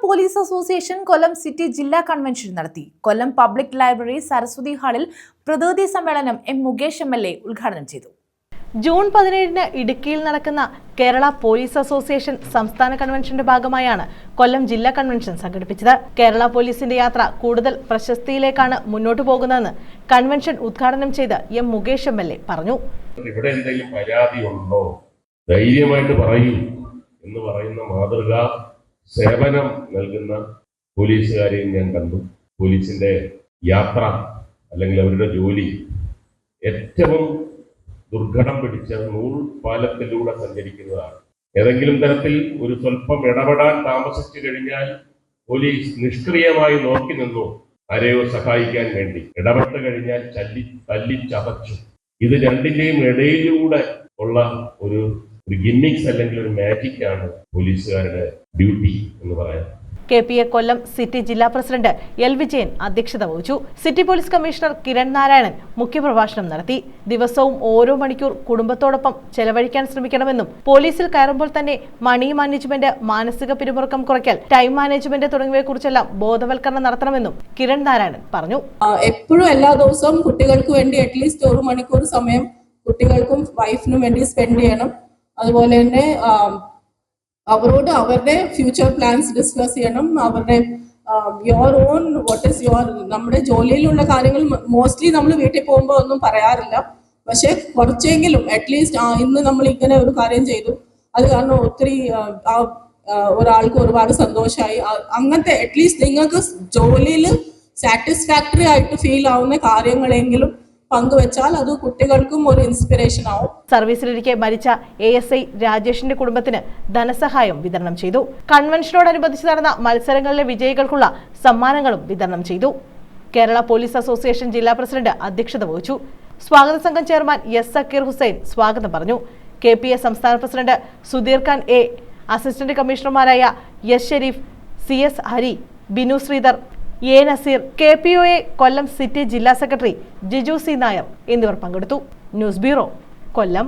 Police association കൊല്ലം city ജില്ലാ convention നടത്തി. കൊല്ലം public library Saraswati ഹാളിൽ പ്രതിനിധി സമ്മേളനം എം മുകേഷ് MLA ഉദ്ഘാടനം ചെയ്തു. ജൂൺ 17-ന് ഇടുക്കിയിൽ നടക്കുന്ന കേരള പോലീസ് അസോസിയേഷൻ സംസ്ഥാന കൺവെൻഷന്റെ ഭാഗമായാണ് കൊല്ലം ജില്ലാ കൺവെൻഷൻ സംഘടിപ്പിച്ചത്. കേരള പോലീസിന്റെ യാത്ര കൂടുതൽ പ്രശസ്തിയിലേക്കാണ് മുന്നോട്ടു പോകുന്നതെന്ന് കൺവെൻഷൻ ഉദ്ഘാടനം ചെയ്ത് എം മുകേഷ് MLA പറഞ്ഞു. ഇവിടെ എന്തെങ്കിലും പരാതി ഉണ്ടോ, ധൈര്യമായിട്ട് പറയൂ എന്ന് പറയുന്ന മാതൃകാ സേവനം നൽകുന്ന പോലീസുകാരെയും ഞാൻ കണ്ടു. പോലീസിന്റെ യാത്ര അല്ലെങ്കിൽ അവരുടെ ജോലി ഏറ്റവും ദുർഘടം പിടിച്ച നൂൽപാലത്തിലൂടെ സഞ്ചരിക്കുന്നതാണ്. ഏതെങ്കിലും തരത്തിൽ ഒരു സ്വല്പം ഇടപെടാൻ താമസിച്ചു കഴിഞ്ഞാൽ പോലീസ് നിഷ്ക്രിയമായി നോക്കി നിന്നു ആരെയോ സഹായിക്കാൻ വേണ്ടി. ഇടപെട്ട് കഴിഞ്ഞാൽ തല്ലിച്ചതച്ചു. ഇത് രണ്ടിന്റെയും ഇടയിലൂടെ ഉള്ള ഒരു ഗിമ്മിക്സ് അല്ലെങ്കിൽ ഒരു മാജിക് ആണ് പോലീസുകാരുടെ ഡ്യൂട്ടി എന്ന് പറയാം. KPA കൊല്ലം സിറ്റി ജില്ലാ പ്രസിഡന്റ് L. വിജയൻ അധ്യക്ഷത വഹിച്ചു. City police commissioner Kiran Narayanan മുഖ്യപ്രഭാഷണം നടത്തി. ദിവസവും ഓരോ മണിക്കൂർ കുടുംബത്തോടൊപ്പം ചെലവഴിക്കാൻ ശ്രമിക്കണമെന്നും പോലീസിൽ കയറുമ്പോൾ തന്നെ മണി മാനേജ്മെന്റ്, മാനസിക പിരിമുറുക്കം കുറയ്ക്കൽ, ടൈം മാനേജ്മെന്റ് തുടങ്ങിയവയെക്കുറിച്ചെല്ലാം ബോധവൽക്കരണം നടത്തണമെന്നും കിരൺ നാരായണൻ പറഞ്ഞു. എപ്പോഴും എല്ലാ ദിവസവും കുട്ടികൾക്ക് വേണ്ടി അറ്റ്ലീസ്റ്റ് 1 മണിക്കൂർ സമയം കുട്ടികൾക്കും വൈഫിനും വേണ്ടി സ്പെൻഡ് ചെയ്യണം. അതുപോലെ തന്നെ അവരോട് അവരുടെ ഫ്യൂച്ചർ പ്ലാൻസ് ഡിസ്കസ് ചെയ്യണം. അവരുടെ your own what is your നമ്മുടെ ജോലിയിലുള്ള കാര്യങ്ങൾ മോസ്റ്റ്ലി നമ്മൾ വീട്ടിൽ പോകുമ്പോൾ ഒന്നും പറയാറില്ല. പക്ഷെ കുറച്ചെങ്കിലും അറ്റ്ലീസ്റ്റ് ഇന്ന് നമ്മൾ ഇങ്ങനെ ഒരു കാര്യം ചെയ്തു, അത് കാരണം ഒത്തിരി ഒരാൾക്ക് ഒരുപാട് സന്തോഷമായി, അങ്ങനത്തെ അറ്റ്ലീസ്റ്റ് നിങ്ങൾക്ക് ജോലിയിൽ സാറ്റിസ്ഫാക്ടറി ആയിട്ട് ഫീൽ ആവുന്ന കാര്യങ്ങളെങ്കിലും പങ്കുവെച്ചാൽ അത് കുട്ടികൾക്കും ഒരു ഇൻസ്പിറേഷൻ ആവും. സർവീസിലിരിക്കെ മരിച്ച ASI രാജേഷിന്റെ കുടുംബത്തിന് ധനസഹായം വിതരണം ചെയ്തു. കൺവെൻഷനോടനുബന്ധിച്ച് നടന്ന മത്സരങ്ങളിലെ വിജയികൾക്കുള്ള സമ്മാനങ്ങളും വിതരണം ചെയ്തു. കേരള പോലീസ് അസോസിയേഷൻ ജില്ലാ പ്രസിഡന്റ് അധ്യക്ഷത വഹിച്ചു. സ്വാഗത സംഘം ചെയർമാൻ S. സക്കീർ ഹുസൈൻ സ്വാഗതം പറഞ്ഞു. KPA സംസ്ഥാന president Sudheer Khan A, assistant കമ്മീഷണർമാരായ S. Sherif, CS. Hari, Binu Sreedhar, A. Naseer, KPOA Kollam city ജില്ലാ സെക്രട്ടറി ജിജു C. നായർ എന്നിവർ പങ്കെടുത്തു. ന്യൂസ് ബ്യൂറോ, കൊല്ലം.